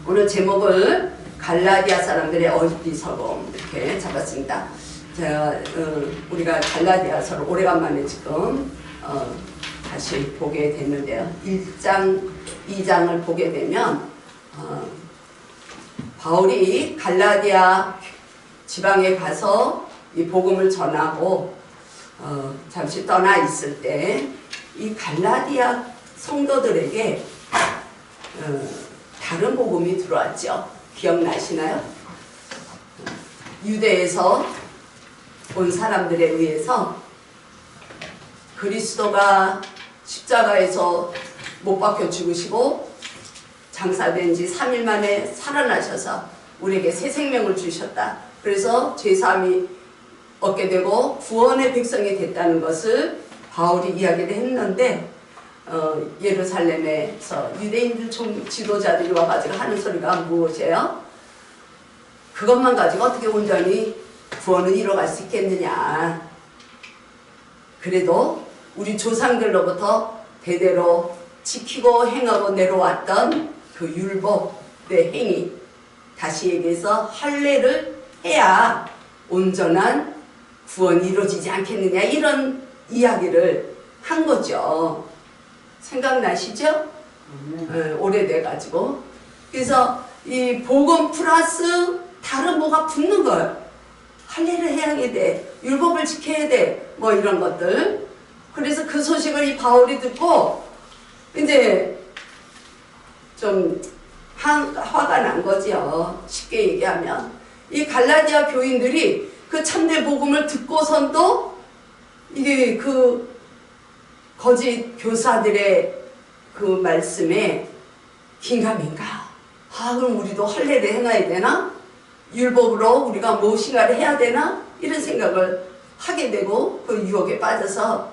오늘 제목을 갈라디아 사람들의 어리석음 이렇게 잡았습니다. 제가 우리가 갈라디아서를 오래간만에 지금 다시 보게 됐는데요. 1장, 2장을 보게 되면 바울이 갈라디아 지방에 가서 이 복음을 전하고 잠시 떠나 있을 때 이 갈라디아 성도들에게 다른 복음이 들어왔죠. 기억나시나요? 유대에서 온 사람들에 의해서 그리스도가 십자가에서 못 박혀 죽으시고 장사된 지 3일 만에 살아나셔서 우리에게 새 생명을 주셨다. 그래서 죄사함이 얻게 되고 구원의 백성이 됐다는 것을 바울이 이야기를 했는데 예루살렘에서 유대인들 지도자들이 와가지고 하는 소리가 무엇이에요? 그것만 가지고 어떻게 온전히 구원을 이뤄갈 수 있겠느냐. 그래도 우리 조상들로부터 대대로 지키고 행하고 내려왔던 그 율법의 행위, 다시 얘기해서 할례를 해야 온전한 구원이 이루어지지 않겠느냐, 이런 이야기를 한 거죠. 생각나시죠? 오래돼가지고. 그래서 이 복음 플러스 다른 뭐가 붙는 거예요. 할례를 해야 돼, 율법을 지켜야 돼, 뭐 이런 것들. 그래서 그 소식을 이 바울이 듣고 이제 좀 화가 난 거지요. 쉽게 얘기하면 이 갈라디아 교인들이 그 참된 복음을 듣고선도 이게 그 거짓 교사들의 그 말씀에 긴가민가, 그럼 우리도 할례를 행해야 되나? 율법으로 우리가 무엇인가를 해야 되나? 이런 생각을 하게 되고 그 유혹에 빠져서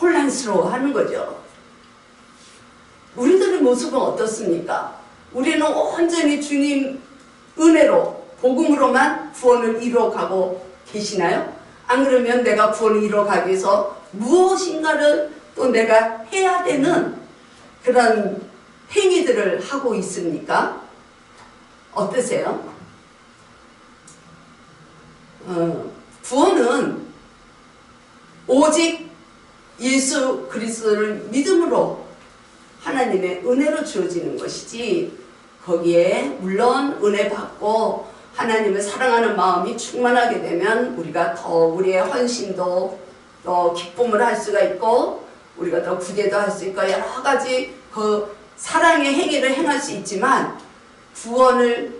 혼란스러워 하는 거죠. 우리들의 모습은 어떻습니까? 우리는 온전히 주님 은혜로 복음으로만 구원을 이루어가고 계시나요? 안 그러면 내가 구원을 이루어가기 위해서 무엇인가를 또 내가 해야 되는 그런 행위들을 하고 있습니까? 어떠세요? 구원은 오직 예수 그리스도를 믿음으로 하나님의 은혜로 주어지는 것이지, 거기에 물론 은혜 받고 하나님을 사랑하는 마음이 충만하게 되면 우리가 더 우리의 헌신도 또 기쁨을 할 수가 있고 우리가 더 구제도 할 수 있고 여러 가지 그 사랑의 행위를 행할 수 있지만, 구원을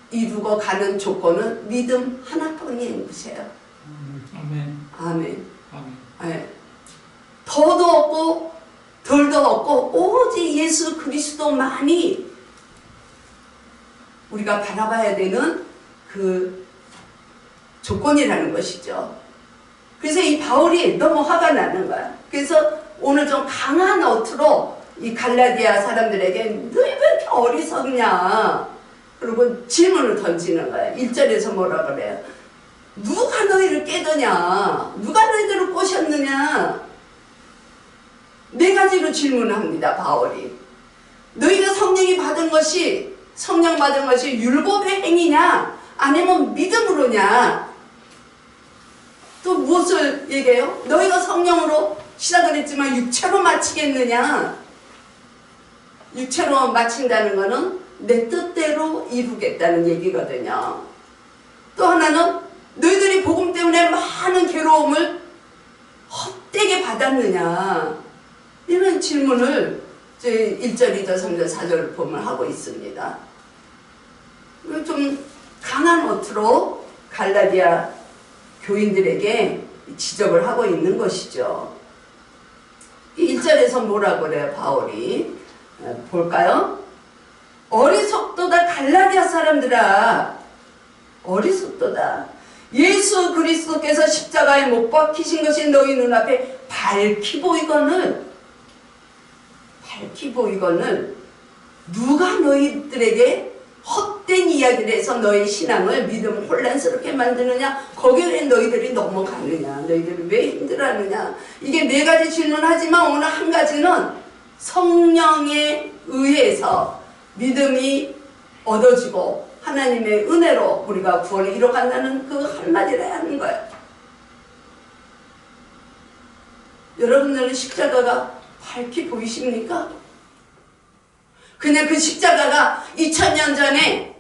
이루고 가는 조건은 믿음 하나뿐인 것이에요. 아멘. 아멘. 아멘. 네. 더도 없고 덜도 없고 오직 예수 그리스도만이 우리가 바라봐야 되는 그 조건이라는 것이죠. 그래서 이 바울이 너무 화가 나는 거야. 그래서 오늘 좀 강한 어투로 이 갈라디아 사람들에게 너희 왜 이렇게 어리석냐, 그리고 질문을 던지는 거야. 1절에서 뭐라 그래요? 누가 너희를 깨더냐? 누가 너희들을 꼬셨느냐? 네 가지로 질문합니다, 바울이. 너희가 성령 받은 것이 율법의 행위냐? 아니면 믿음으로냐? 또 무엇을 얘기해요? 너희가 성령으로 시작을 했지만 육체로 마치겠느냐? 육체로 마친다는 것은 내 뜻대로 이루겠다는 얘기거든요. 또 하나는 너희들이 복음 때문에 많은 괴로움을 헛되게 받았느냐? 이런 질문을 1절, 2절, 3절, 4절을 보면 하고 있습니다. 좀 강한 어투로 갈라디아 교인들에게 지적을 하고 있는 것이죠. 1절에서 뭐라고 그래요, 바울이? 볼까요? 어리석도다 갈라디아 사람들아, 어리석도다. 예수 그리스도께서 십자가에 못 박히신 것이 너희 눈앞에 밝히 보이거늘 누가 너희들에게 헛된 이야기를 해서 너희 신앙을 믿음을 혼란스럽게 만드느냐? 거기에 왜 너희들이 넘어가느냐? 너희들이 왜 힘들어하느냐? 이게 네 가지 질문하지만 오늘 한 가지는 성령에 의해서 통해서 믿음이 얻어지고 하나님의 은혜로 우리가 구원을 이뤄간다는 그 한마디를 하는 거예요. 여러분들은 십자가가 밝게 보이십니까? 그냥 그 십자가가 2000년 전에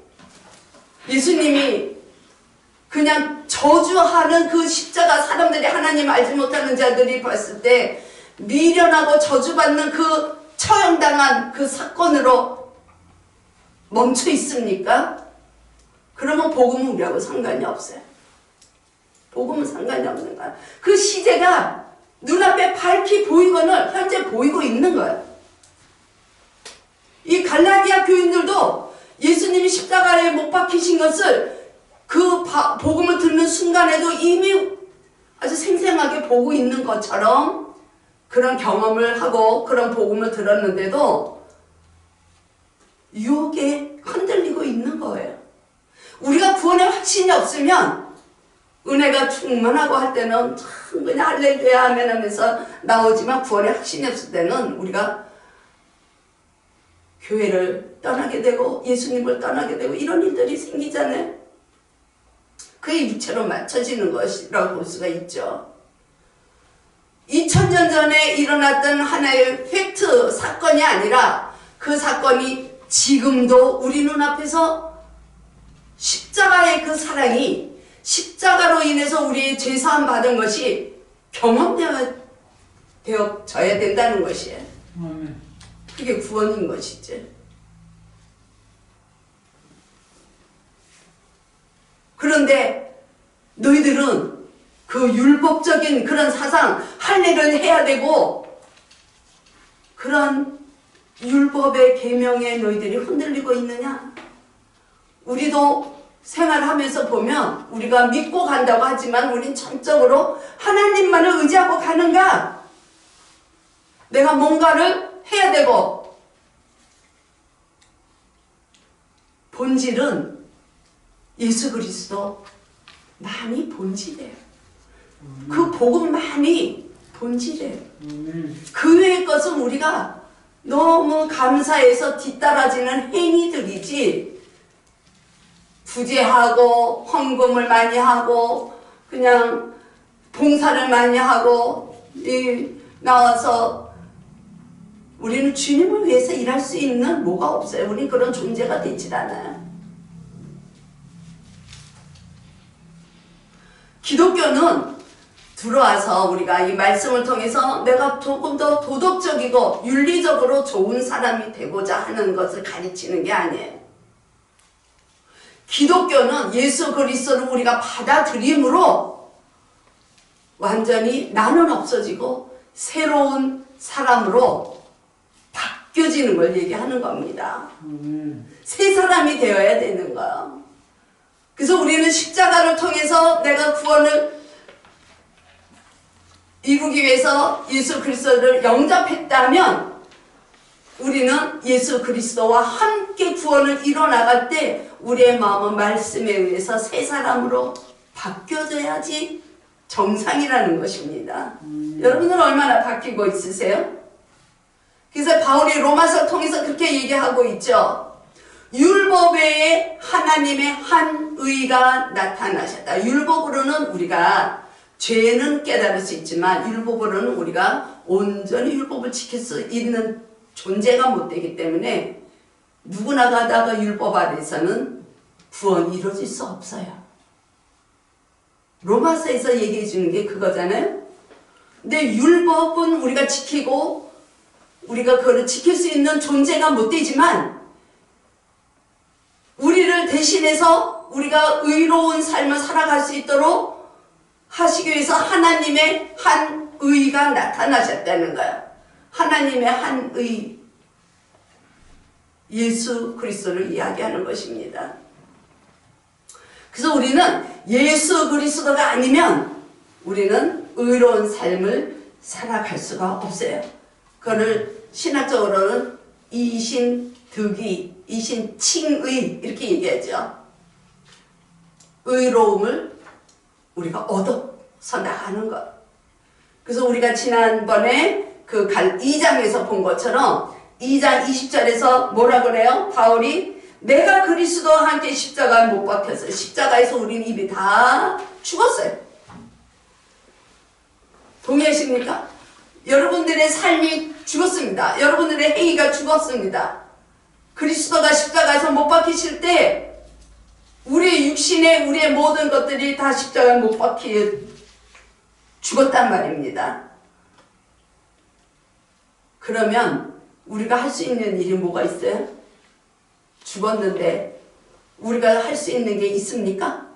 예수님이 그냥 저주하는 그 십자가, 사람들이 하나님 알지 못하는 자들이 봤을 때 미련하고 저주받는 그 처형당한 그 사건으로 멈춰 있습니까? 그러면 복음은 우리하고 상관이 없어요. 복음은 상관이 없는 거야. 그 시제가 눈앞에 밝히 보이거늘 현재 보이고 있는 거예요. 이 갈라디아 교인들도 예수님이 십자가에 못 박히신 것을 그 복음을 듣는 순간에도 이미 아주 생생하게 보고 있는 것처럼 그런 경험을 하고 그런 복음을 들었는데도 유혹에 흔들리고 있는 거예요. 우리가 구원의 확신이 없으면 은혜가 충만하고 할 때는 참 그냥 할렐루야 아멘 하면서 나오지만 구원의 확신이 없을 때는 우리가 교회를 떠나게 되고 예수님을 떠나게 되고 이런 일들이 생기잖아요. 그게 육체로 맞춰지는 것이라고 볼 수가 있죠. 2000년 전에 일어났던 하나의 팩트 사건이 아니라 그 사건이 지금도 우리 눈앞에서 십자가의 그 사랑이 십자가로 인해서 우리의 죄사함 받은 것이 경험되어져야 된다는 것이에요. 그게 구원인 것이지. 그런데 너희들은 그 율법적인 그런 사상, 할례를 해야 되고 그런 율법의 계명에 너희들이 흔들리고 있느냐? 우리도 생활하면서 보면 우리가 믿고 간다고 하지만 우린 전적으로 하나님만을 의지하고 가는가? 내가 뭔가를 해야 되고 본질은 예수 그리스도 많이 본질이에요. 그 복음만이 본질이에요. 그 외의 것은 우리가 너무 감사해서 뒤따라지는 행위들이지 부재하고 헌금을 많이 하고 그냥 봉사를 많이 하고 나와서 우리는 주님을 위해서 일할 수 있는 뭐가 없어요. 우리는 그런 존재가 되질 않아요. 기독교는 들어와서 우리가 이 말씀을 통해서 내가 조금 더 도덕적이고 윤리적으로 좋은 사람이 되고자 하는 것을 가르치는 게 아니에요. 기독교는 예수 그리스도를 우리가 받아들임으로 완전히 나는 없어지고 새로운 사람으로 바뀌어지는 걸 얘기하는 겁니다. 새 사람이 되어야 되는 거예요. 그래서 우리는 십자가를 통해서 내가 구원을 이루기 위해서 예수 그리스도를 영접했다면 우리는 예수 그리스도와 함께 구원을 이뤄나갈 때 우리의 마음은 말씀에 의해서 새 사람으로 바뀌어져야지 정상이라는 것입니다. 여러분은 얼마나 바뀌고 있으세요? 그래서 바울이 로마서를 통해서 그렇게 얘기하고 있죠. 율법 외에 하나님의 한 의가 나타나셨다. 율법으로는 우리가 죄는 깨달을 수 있지만 율법으로는 우리가 온전히 율법을 지킬 수 있는 존재가 못 되기 때문에 누구나 가다가 율법 아래서는 구원이 이루어질 수 없어요. 로마서에서 얘기해 주는 게 그거잖아요. 근데 율법은 우리가 지키고 우리가 그걸 지킬 수 있는 존재가 못 되지만 우리를 대신해서 우리가 의로운 삶을 살아갈 수 있도록 하시기 위해서 하나님의 한 의가 나타나셨다는 거예요. 하나님의 한 의, 예수 그리스도를 이야기하는 것입니다. 그래서 우리는 예수 그리스도가 아니면 우리는 의로운 삶을 살아갈 수가 없어요. 그거를 신학적으로는 이신득의, 이신칭의 이렇게 얘기하죠. 의로움을 우리가 얻어서 나가는 것. 그래서 우리가 지난번에 그 2장에서 본 것처럼 2장 20절에서 뭐라 그래요? 바울이 내가 그리스도와 함께 십자가에 못 박혔어요. 십자가에서 우리는 이미 다 죽었어요. 동의하십니까? 여러분들의 삶이 죽었습니다. 여러분들의 행위가 죽었습니다. 그리스도가 십자가에서 못 박히실 때 우리의 육신에 우리의 모든 것들이 다 십자가에 못 박혀 죽었단 말입니다. 그러면 우리가 할 수 있는 일이 뭐가 있어요? 죽었는데 우리가 할 수 있는 게 있습니까?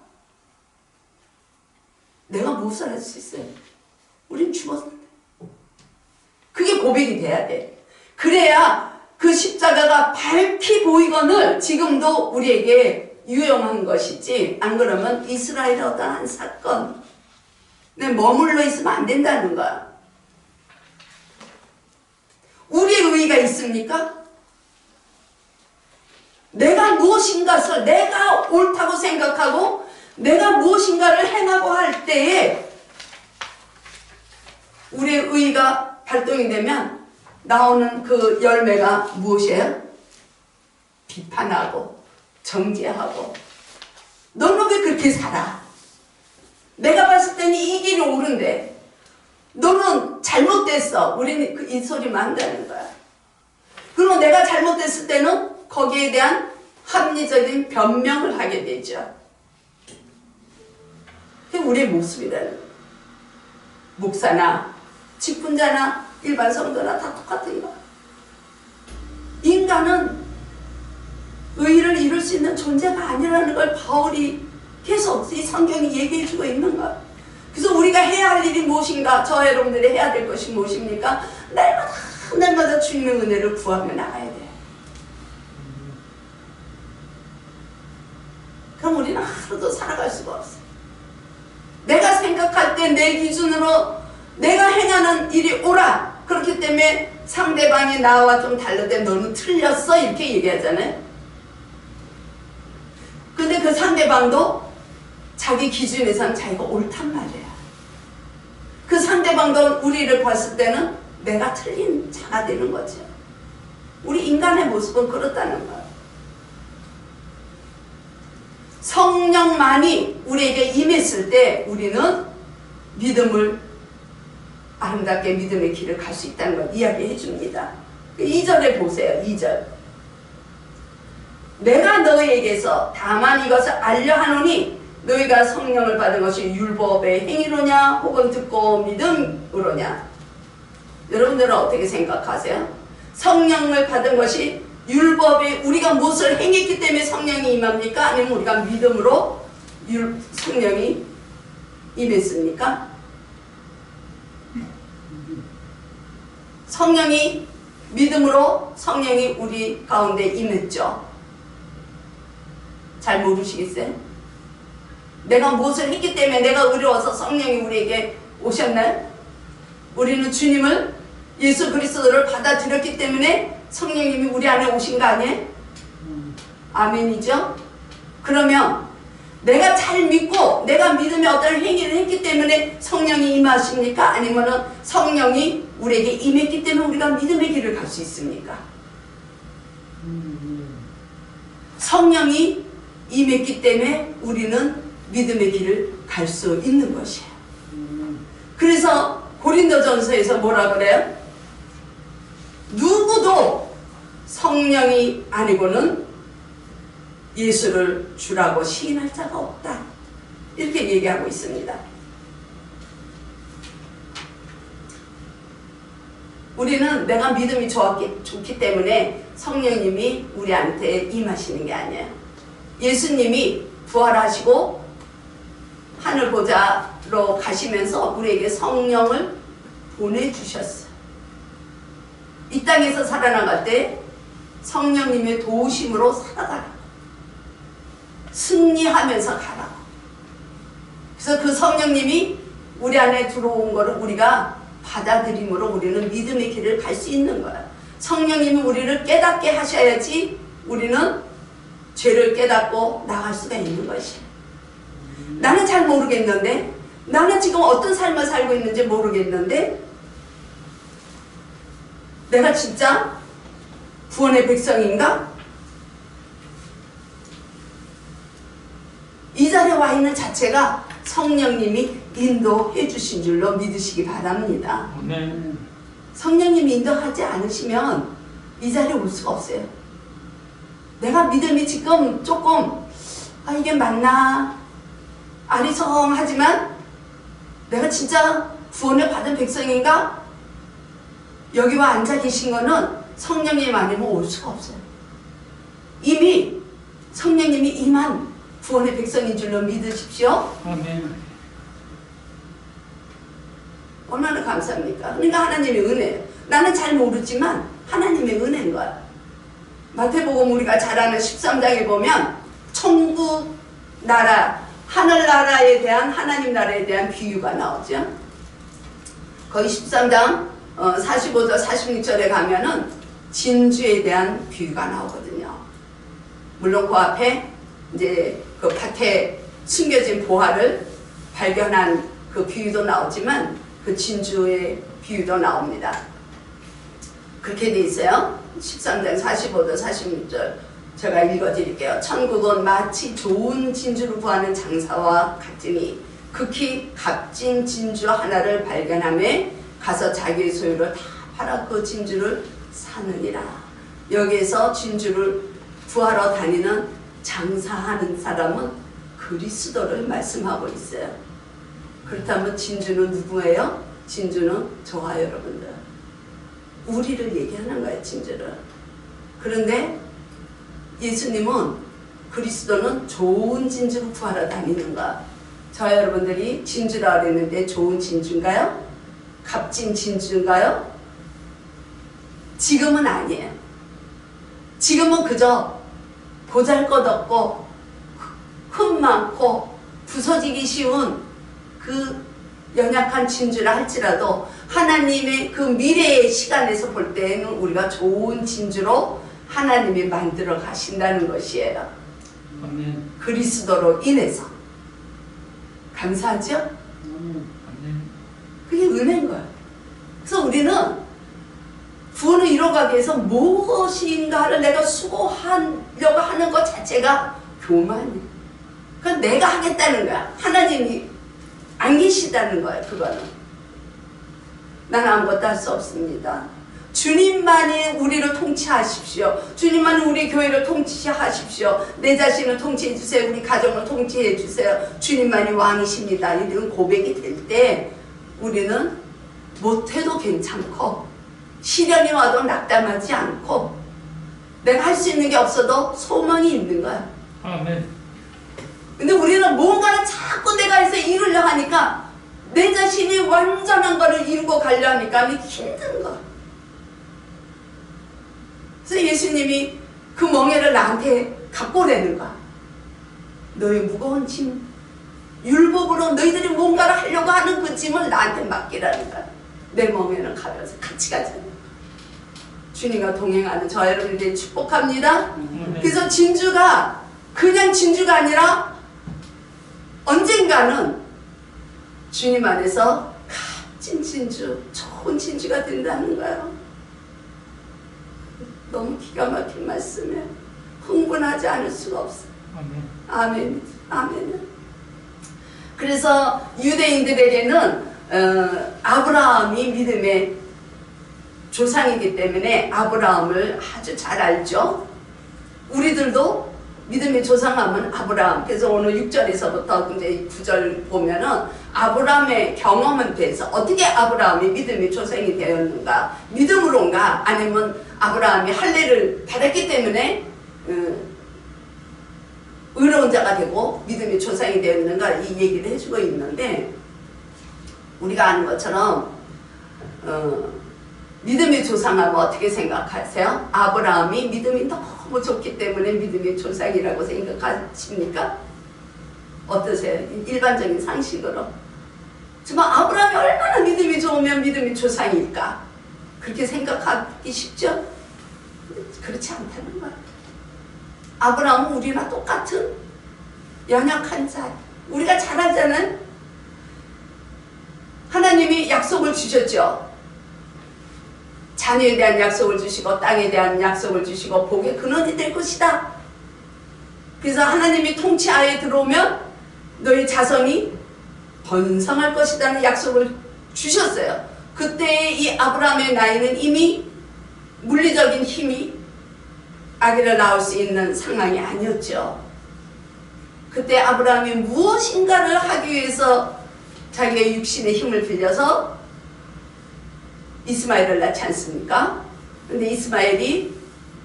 내가 무엇을 할 수 있어요? 우린 죽었는데. 그게 고백이 돼야 돼. 그래야 그 십자가가 밝히 보이거늘 지금도 우리에게 유용한 것이지, 안 그러면 이스라엘의 어떤 한 사건에 머물러 있으면 안 된다는 거야. 우리의 의의가 있습니까? 내가 무엇인가를 내가 옳다고 생각하고 내가 무엇인가를 행하고 할 때에 우리의 의의가 발동이 되면 나오는 그 열매가 무엇이에요? 비판하고 정죄하고 너는 왜 그렇게 살아? 내가 봤을 때는 이 길이 옳은데 너는 잘못됐어. 우리는 이 소리만 한다는 거야. 그리고 내가 잘못됐을 때는 거기에 대한 합리적인 변명을 하게 되죠. 그게 우리의 모습이라는 거야. 목사나 직분자나 일반 성도나 다 똑같은 거야. 인간은 의의를 이룰 수 있는 존재가 아니라는 걸 바울이 계속 이 성경이 얘기해주고 있는 거야. 그래서 우리가 해야 할 일이 무엇인가? 저 여러분들이 해야 될 것이 무엇입니까? 날마다 주님의 은혜를 구하며 나가야 돼. 그럼 우리는 하루도 살아갈 수가 없어. 내가 생각할 때 내 기준으로 내가 행하는 일이 옳아. 그렇기 때문에 상대방이 나와 좀 다르대. 너는 틀렸어. 이렇게 얘기하잖아요. 근데 그 상대방도 자기 기준에선 자기가 옳단 말이야. 그 상대방도 우리를 봤을 때는 내가 틀린 자가 되는 거죠. 우리 인간의 모습은 그렇다는 거야. 성령만이 우리에게 임했을 때 우리는 믿음을 아름답게 믿음의 길을 갈 수 있다는 걸 이야기해 줍니다. 2절에 보세요. 2절. 내가 너희에게서 다만 이것을 알려 하노니 너희가 성령을 받은 것이 율법의 행위로냐 혹은 듣고 믿음으로냐. 여러분들은 어떻게 생각하세요? 성령을 받은 것이 율법이 우리가 무엇을 행했기 때문에 성령이 임합니까? 아니면 우리가 믿음으로 성령이 임했습니까? 성령이 믿음으로 성령이 우리 가운데 임했죠. 잘 모르시겠어요? 내가 무엇을 했기 때문에 내가 의로워서 성령이 우리에게 오셨나요? 우리는 주님을 예수 그리스도를 받아들였기 때문에 성령님이 우리 안에 오신 거 아니에요? 아멘이죠? 그러면 내가 잘 믿고 내가 믿음의 어떤 행위를 했기 때문에 성령이 임하십니까? 아니면 성령이 우리에게 임했기 때문에 우리가 믿음의 길을 갈 수 있습니까? 성령이 임했기 때문에 우리는 믿음의 길을 갈 수 있는 것이에요. 그래서 고린도전서에서 뭐라 그래요? 누구도 성령이 아니고는 예수를 주라고 시인할 자가 없다. 이렇게 얘기하고 있습니다. 우리는 내가 믿음이 좋기 때문에 성령님이 우리한테 임하시는 게 아니에요. 예수님이 부활하시고 하늘 보좌로 가시면서 우리에게 성령을 보내주셨어요. 이 땅에서 살아나갈 때 성령님의 도우심으로 살아가라고, 승리하면서 가라고. 그래서 그 성령님이 우리 안에 들어온 거를 우리가 받아들임으로 우리는 믿음의 길을 갈 수 있는 거야. 성령님이 우리를 깨닫게 하셔야지 우리는 죄를 깨닫고 나갈 수가 있는 것이야. 나는 잘 모르겠는데, 나는 지금 어떤 삶을 살고 있는지 모르겠는데, 내가 진짜 구원의 백성인가? 이 자리에 와 있는 자체가 성령님이 인도해 주신 줄로 믿으시기 바랍니다. 아멘. 성령님이 인도하지 않으시면 이 자리에 올 수가 없어요. 내가 믿음이 지금 조금 이게 맞나 아리송하지만 내가 진짜 구원을 받은 백성인가? 여기 와 앉아 계신 거는 성령님 아니면 올 수가 없어요. 이미 성령님이 임한 구원의 백성인 줄로 믿으십시오. 아멘. 얼마나 감사합니까? 그러니까 하나님의 은혜예요. 나는 잘 모르지만 하나님의 은혜인 거야. 마태복음 우리가 잘 아는 13장에 보면 천국 나라, 하늘나라에 대한 하나님 나라에 대한 비유가 나오죠. 거기 13장 45절 46절에 가면은 진주에 대한 비유가 나오거든요. 물론 그 앞에 이제 그 밭에 숨겨진 보화를 발견한 그 비유도 나오지만 그 진주의 비유도 나옵니다. 그렇게 돼 있어요. 13장 45절 46절 제가 읽어드릴게요. 천국은 마치 좋은 진주를 구하는 장사와 같으니 극히 값진 진주 하나를 발견하며 가서 자기의 소유를 다 팔아 그 진주를 사느니라. 여기에서 진주를 구하러 다니는 장사하는 사람은 그리스도를 말씀하고 있어요. 그렇다면 진주는 누구예요? 진주는 저와 여러분들. 우리를 얘기하는 거예요, 진주를. 그런데 예수님은 그리스도는 좋은 진주를 구하러 다니는 거. 저와 여러분들이 진주라 그랬는데 좋은 진주인가요? 값진 진주인가요? 지금은 아니에요. 지금은 그저 보잘것없고 흠 많고 부서지기 쉬운 그 연약한 진주라 할지라도 하나님의 그 미래의 시간에서 볼 때에는 우리가 좋은 진주로 하나님이 만들어 가신다는 것이에요. 아멘. 그리스도로 인해서. 감사하죠? 아멘. 그게 은혜인 거예요. 그래서 우리는 구원을 이뤄가기 위해서 무엇인가를 내가 수고하려고 하는 것 자체가 교만이에요. 그건 내가 하겠다는 거야. 하나님이 안 계시다는 거예요. 그거는. 나는 아무것도 할 수 없습니다. 주님만이 우리를 통치하십시오. 주님만이 우리 교회를 통치하십시오. 내 자신을 통치해 주세요. 우리 가정을 통치해 주세요. 주님만이 왕이십니다. 이런 고백이 될 때 우리는 못해도 괜찮고 시련이 와도 낙담하지 않고 내가 할 수 있는 게 없어도 소망이 있는 거야. 아멘. 근데 우리는 뭔가를 자꾸 내가 해서 이루려 하니까 내 자신이 완전한 거를 이루고 가려 하니까 힘든 거야. 그래서 예수님이 그 멍에를 나한테 갖고 오라는 거야. 너의 무거운 짐, 율법으로 너희들이 뭔가를 하려고 하는 그 짐을 나한테 맡기라는 거야. 내 멍에는 가벼워서 같이 가자. 주님과 동행하는 저 여러분들이 축복합니다. 그래서 진주가 그냥 진주가 아니라 언젠가는 주님 안에서 값진 진주, 좋은 진주가 된다는 거예요. 너무 기가 막힌 말씀이에요. 흥분하지 않을 수가 없어요. 아멘. 아멘. 그래서 유대인들에게는 아브라함이 믿음의 조상이기 때문에 아브라함을 아주 잘 알죠. 우리들도 믿음의 조상하면 아브라함. 그래서 오늘 6절에서부터 이제 9절 보면은 아브라함의 경험에 대해서 어떻게 아브라함이 믿음의 조상이 되었는가, 믿음으로인가, 아니면 아브라함이 할례를 받았기 때문에 의로운 자가 되고 믿음의 조상이 되었는가, 이 얘기를 해주고 있는데, 우리가 아는 것처럼 믿음의 조상하면 어떻게 생각하세요? 아브라함이 믿음이 너무 좋기 때문에 믿음의 조상이라고 생각하십니까? 어떠세요? 일반적인 상식으로. 정말 아브라함이 얼마나 믿음이 좋으면 믿음의 조상일까? 그렇게 생각하기 쉽죠? 그렇지 않다는 거예요. 아브라함은 우리나 똑같은 연약한 자. 우리가 잘 알잖아요. 하나님이 약속을 주셨죠. 자녀에 대한 약속을 주시고 땅에 대한 약속을 주시고 복의 근원이 될 것이다. 그래서 하나님이 통치하에 들어오면 너희 자손이 번성할 것이라는 약속을 주셨어요. 그때 이 아브라함의 나이는 이미 물리적인 힘이 아기를 낳을 수 있는 상황이 아니었죠. 그때 아브라함이 무엇인가를 하기 위해서 자기의 육신의 힘을 빌려서 이스마엘을 낳지 않습니까? 근데 이스마엘이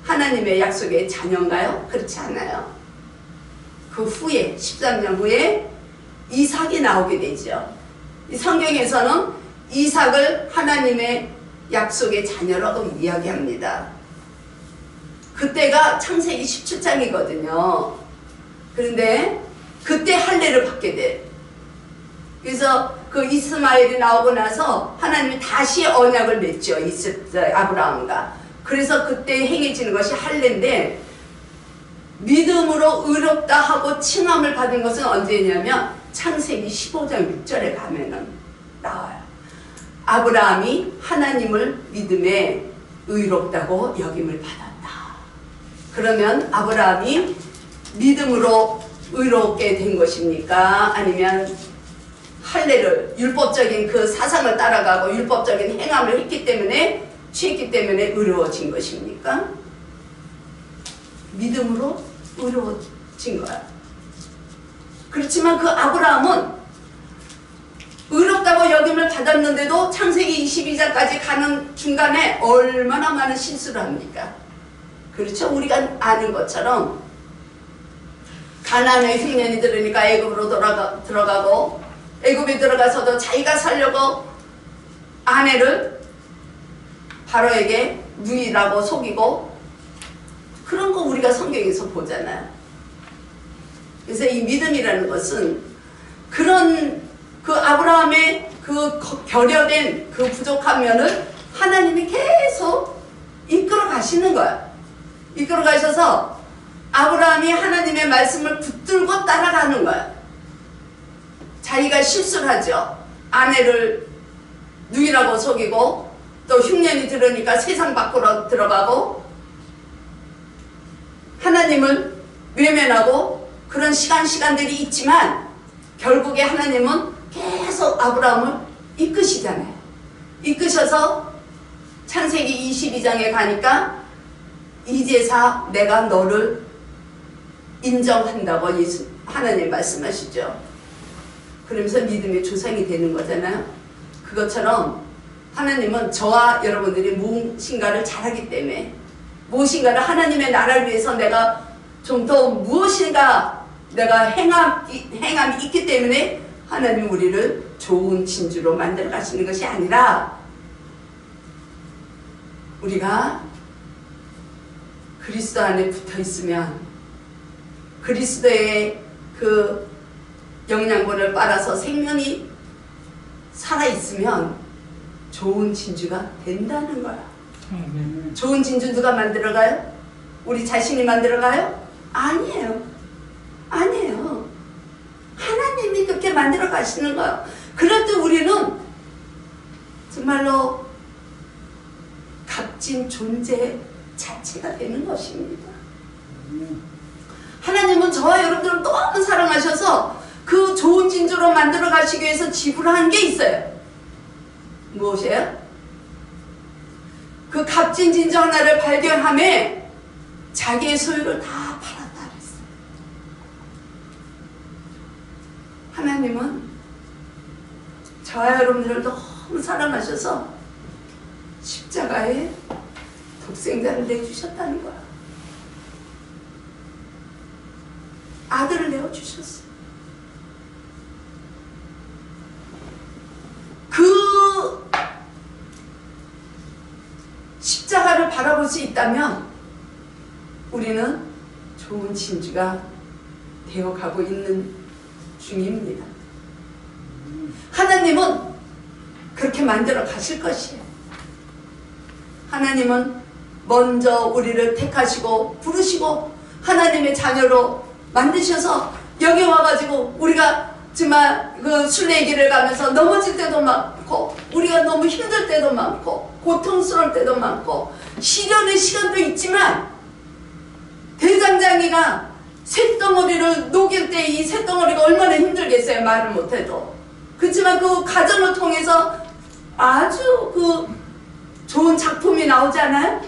하나님의 약속의 자녀인가요? 그렇지 않아요. 그 후에 13년 후에 이삭이 나오게 되죠. 이 성경에서는 이삭을 하나님의 약속의 자녀라고 이야기합니다. 그때가 창세기 17장이거든요. 그런데 그때 할례를 받게 돼. 그래서 그 이스마엘이 나오고 나서 하나님이 다시 언약을 맺죠. 아브라함과. 그래서 그때 행해지는 것이 할례인데, 믿음으로 의롭다 하고 칭함을 받은 것은 언제냐면 창세기 15장 6절에 가면은 나와요. 아브라함이 하나님을 믿음에 의롭다고 여김을 받았다. 그러면 아브라함이 믿음으로 의롭게 된 것입니까? 아니면 할례를, 율법적인 그 사상을 따라가고 율법적인 행함을 했기 때문에, 취했기 때문에 의로워진 것입니까? 믿음으로 의로워진 거야. 그렇지만 그 아브라함은 의롭다고 여김을 받았는데도 창세기 22장까지 가는 중간에 얼마나 많은 실수를 합니까? 그렇죠? 우리가 아는 것처럼 가나안의 흉년이 들으니까 애굽으로 들어가고, 애굽에 들어가서도 자기가 살려고 아내를 바로에게 누이라고 속이고, 그런 거 우리가 성경에서 보잖아요. 그래서 이 믿음이라는 것은 그런 그 아브라함의 그 결여된 그 부족한 면을 하나님이 계속 이끌어 가시는 거야. 이끌어 가셔서 아브라함이 하나님의 말씀을 붙들고 따라가는 거야. 자기가 실수를 하죠. 아내를 누이라고 속이고, 또 흉년이 들으니까 세상 밖으로 들어가고, 하나님을 외면하고, 그런 시간들이 있지만 결국에 하나님은 계속 아브라함을 이끄시잖아요. 이끄셔서 창세기 22장에 가니까 이제사 내가 너를 인정한다고 하나님 말씀하시죠. 그러면서 믿음의 조상이 되는 거잖아요. 그것처럼 하나님은 저와 여러분들이 무엇인가를 잘하기 때문에, 무엇인가를 하나님의 나라를 위해서 내가 좀 더 무엇인가 내가 행함이 있기 때문에 하나님 우리를 좋은 진주로 만들어 가시는 것이 아니라, 우리가 그리스도 안에 붙어 있으면, 그리스도의 그 영양분을 빨아서 생명이 살아있으면 좋은 진주가 된다는 거야. 좋은 진주 누가 만들어가요? 우리 자신이 만들어가요? 아니에요. 아니에요. 하나님이 그렇게 만들어 가시는 거예요. 그럴 때 우리는 정말로 값진 존재 자체가 되는 것입니다. 하나님은 저와 여러분들을 너무 사랑하셔서 그 좋은 진주로 만들어 가시기 위해서 지불한 게 있어요. 무엇이에요? 그 값진 진주 하나를 발견함에 자기의 소유를 다 팔았다 그랬어요. 하나님은 저와 여러분들을 너무 사랑하셔서 십자가에 독생자를 내주셨다는 거야. 아들을 내어주셨어요. 그 십자가를 바라볼 수 있다면 우리는 좋은 진주가 되어가고 있는 중입니다. 하나님은 그렇게 만들어 가실 것이에요. 하나님은 먼저 우리를 택하시고 부르시고 하나님의 자녀로 만드셔서 여기 와가지고 우리가 정말 그 순례길을 가면서 넘어질 때도 많고, 우리가 너무 힘들 때도 많고, 고통스러울 때도 많고 시련의 시간도 있지만 대장장이가 쇳덩어리를 녹일 때 이 쇳덩어리가 얼마나 힘들겠어요. 말을 못해도. 그렇지만 그 과정을 통해서 아주 그 좋은 작품이 나오지 않아요?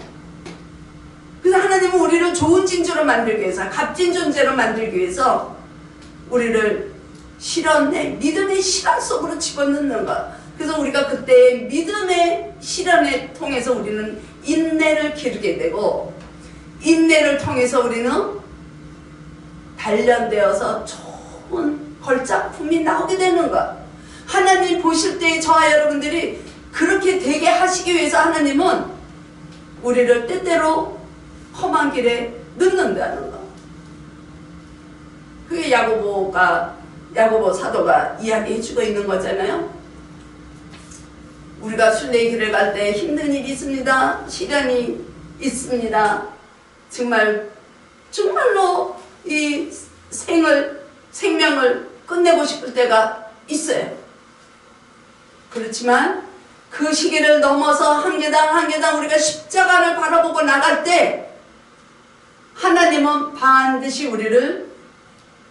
그래서 하나님은 우리를 좋은 진주로 만들기 위해서, 값진 존재로 만들기 위해서 우리를 시련의 믿음의 시련 속으로 집어넣는 것. 그래서 우리가 그때 믿음의 시련을 통해서 우리는 인내를 기르게 되고, 인내를 통해서 우리는 단련되어서 좋은 걸작품이 나오게 되는 것. 하나님 보실 때 저와 여러분들이 그렇게 되게 하시기 위해서 하나님은 우리를 때때로 험한 길에 넣는다는 것. 그게 야고보 사도가 이야기해주고 있는 거잖아요. 우리가 순례의 길을 갈 때 힘든 일이 있습니다. 시련이 있습니다. 정말로 이 생명을 끝내고 싶을 때가 있어요. 그렇지만 그 시기를 넘어서 한 계단 한 계단 우리가 십자가를 바라보고 나갈 때 하나님은 반드시 우리를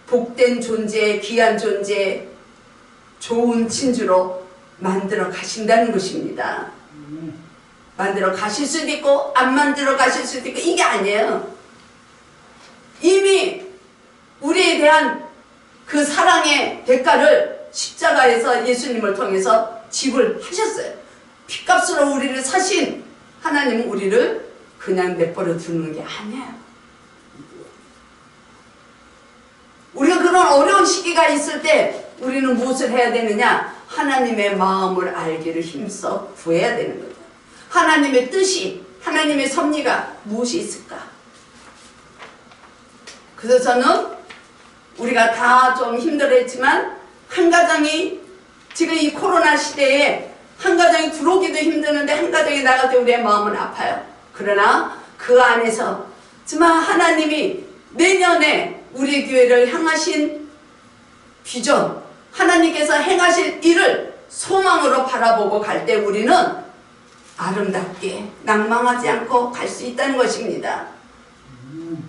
복된 존재, 귀한 존재, 좋은 진주로 만들어 가신다는 것입니다. 만들어 가실 수도 있고 안 만들어 가실 수도 있고 이게 아니에요. 이미 우리에 대한 그 사랑의 대가를 십자가에서 예수님을 통해서 지불하셨어요. 핏값으로 우리를 사신 하나님은 우리를 그냥 내버려 두는 게 아니에요. 우리가 그런 어려운 시기가 있을 때 우리는 무엇을 해야 되느냐? 하나님의 마음을 알기를 힘써 구해야 되는 거죠. 하나님의 뜻이, 하나님의 섭리가 무엇이 있을까? 그래서 저는 우리가 다 좀 힘들었지만 한 가정이 지금 이 코로나 시대에 한 가정이 들어오기도 힘드는데 한 가정이 나갈 때 우리의 마음은 아파요. 그러나 그 안에서 정말 하나님이 내년에 우리 교회를 향하신 비전, 하나님께서 행하실 일을 소망으로 바라보고 갈 때 우리는 아름답게 낭망하지 않고 갈 수 있다는 것입니다.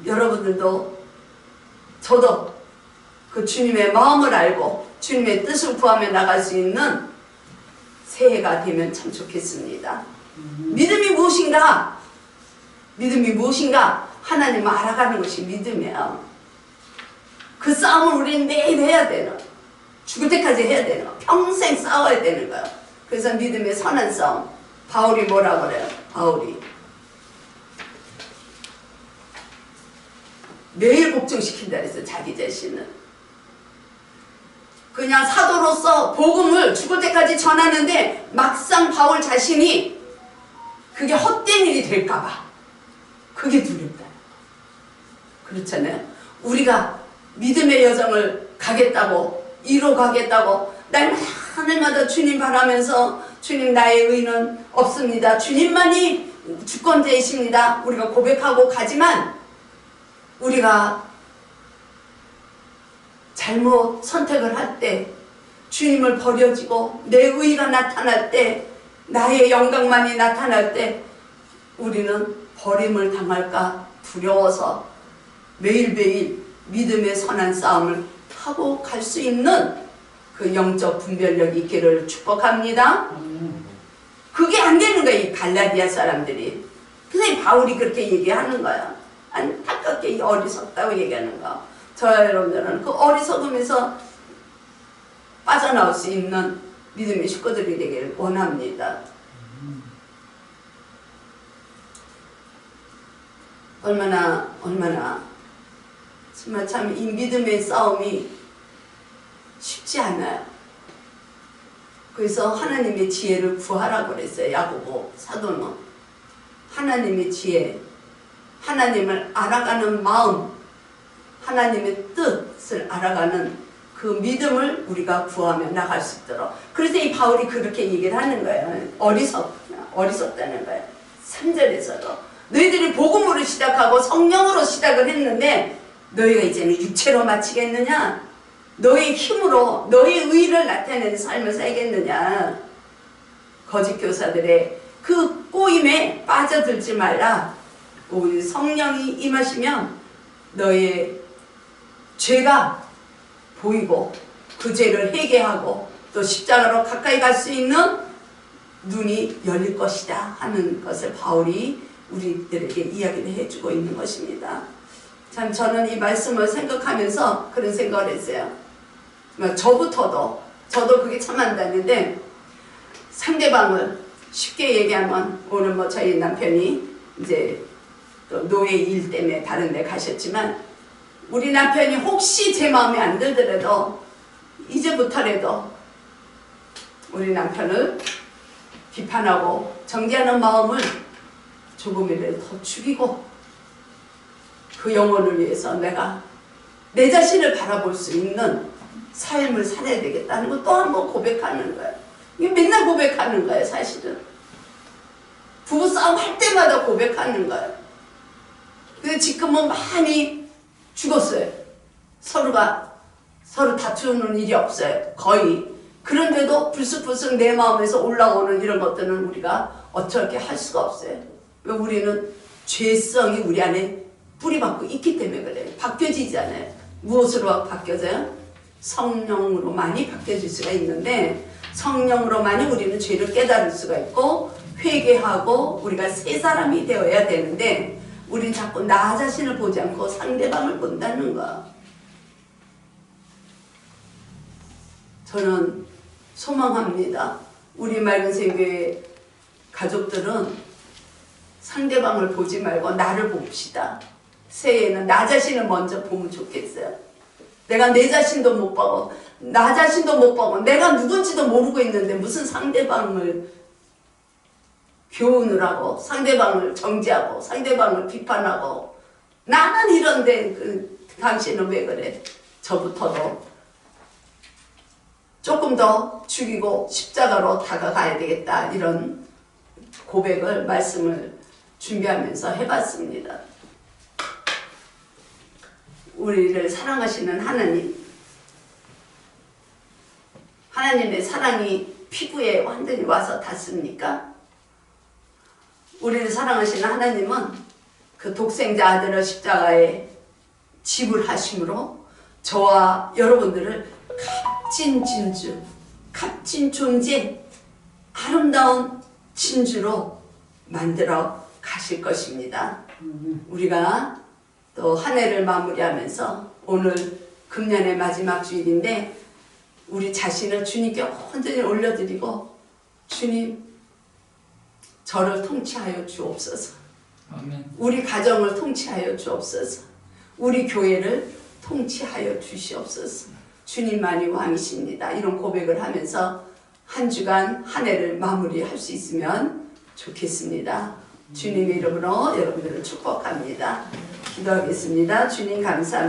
여러분들도 저도 그 주님의 마음을 알고 주님의 뜻을 구하며 나갈 수 있는 새해가 되면 참 좋겠습니다. 믿음이 무엇인가? 믿음이 무엇인가? 하나님을 알아가는 것이 믿음이에요. 그 싸움을 우리는 매일 해야 되는, 죽을 때까지 해야 되는 거, 평생 싸워야 되는 거예요. 그래서 믿음의 선한 싸움. 바울이 뭐라 그래요? 바울이 매일 복종시킨다 그랬어요. 자기 자신을. 그냥 사도로서 복음을 죽을 때까지 전하는데 막상 바울 자신이 그게 헛된 일이 될까봐 그게 두렵다. 그렇잖아요. 우리가 믿음의 여정을 가겠다고, 이뤄가겠다고 날마다 주님 바라면서 주님 나의 의는 없습니다. 주님만이 주권자이십니다. 우리가 고백하고 가지만 우리가 잘못 선택을 할 때, 주님을 버려지고 내 의가 나타날 때, 나의 영광만이 나타날 때 우리는 버림을 당할까 두려워서 매일매일 믿음의 선한 싸움을 하고 갈 수 있는 그 영적 분별력이 있기를 축복합니다. 그게 안 되는 거야, 이 갈라디아 사람들이. 그래서 바울이 그렇게 얘기하는 거야. 안타깝게 어리석다고 얘기하는 거. 저와 여러분들은 그 어리석음에서 빠져나올 수 있는 믿음의 식구들이 되기를 원합니다. 얼마나 정말 참 이 믿음의 싸움이 쉽지 않아요. 그래서 하나님의 지혜를 구하라고 그랬어요. 야고보 사도는 하나님의 지혜, 하나님을 알아가는 마음, 하나님의 뜻을 알아가는 그 믿음을 우리가 구하며 나갈 수 있도록. 그래서 이 바울이 그렇게 얘기를 하는 거예요. 어리석다는 거예요. 3절에서도 너희들이 복음으로 시작하고 성령으로 시작을 했는데 너희가 이제는 육체로 마치겠느냐? 너희 힘으로 너희 의를 나타내는 삶을 살겠느냐? 거짓 교사들의 그 꼬임에 빠져들지 말라. 우리 성령이 임하시면 너의 죄가 보이고 그 죄를 회개하고 또 십자가로 가까이 갈 수 있는 눈이 열릴 것이다 하는 것을 바울이 우리들에게 이야기를 해주고 있는 것입니다. 참 저는 이 말씀을 생각하면서 그런 생각을 했어요. 저도 그게 참 안닿는데, 상대방을 쉽게 얘기하면, 오늘 뭐 저희 남편이 이제 또 노예 일 때문에 다른 데 가셨지만, 우리 남편이 혹시 제 마음에 안 들더라도 이제부터라도 우리 남편을 비판하고 정죄하는 마음을 조금이라도 더 죽이고 그 영혼을 위해서 내가 내 자신을 바라볼 수 있는 삶을 살아야 되겠다는 거 또 한 번 고백하는 거예요. 이게 맨날 고백하는 거예요, 사실은. 부부싸움 할 때마다 고백하는 거예요. 근데 지금은 많이 죽었어요. 서로 다투는 일이 없어요. 거의. 그런데도 불쑥불쑥 내 마음에서 올라오는 이런 것들은 우리가 어떻게 할 수가 없어요. 왜 우리는 죄성이 우리 안에 뿌리박고 있기 때문에 그래요. 바뀌어지지 않아요. 무엇으로 바뀌어져요? 성령으로만이 바뀌어질 수가 있는데, 성령으로만이 우리는 죄를 깨달을 수가 있고 회개하고 우리가 새 사람이 되어야 되는데, 우린 자꾸 나 자신을 보지 않고 상대방을 본다는 거. 저는 소망합니다. 우리 맑은 세교회 가족들은 상대방을 보지 말고 나를 봅시다. 새해에는 나 자신을 먼저 보면 좋겠어요. 내가 내 자신도 못 보고 나 자신도 못 보고 내가 누군지도 모르고 있는데 무슨 상대방을 교훈을 하고 상대방을 정죄하고 상대방을 비판하고, 나는 이런데 당신은 왜 그래? 저부터도 조금 더 죽이고 십자가로 다가가야 되겠다, 이런 고백을, 말씀을 준비하면서 해봤습니다. 우리를 사랑하시는 하나님의 사랑이 피부에 완전히 와서 닿습니까? 우리를 사랑하시는 하나님은 그 독생자 아들을 십자가에 지불하심으로 저와 여러분들을 값진 진주, 값진 존재, 아름다운 진주로 만들어 가실 것입니다. 우리가 또 한 해를 마무리하면서 오늘 금년의 마지막 주일인데, 우리 자신을 주님께 온전히 올려드리고, 주님, 저를 통치하여 주옵소서. 아멘. 우리 가정을 통치하여 주옵소서. 우리 교회를 통치하여 주시옵소서. 주님만이 왕이십니다. 이런 고백을 하면서 한 주간 한 해를 마무리할 수 있으면 좋겠습니다. 주님의 이름으로 여러분들을 축복합니다. 기도하겠습니다. 주님 감사합니다.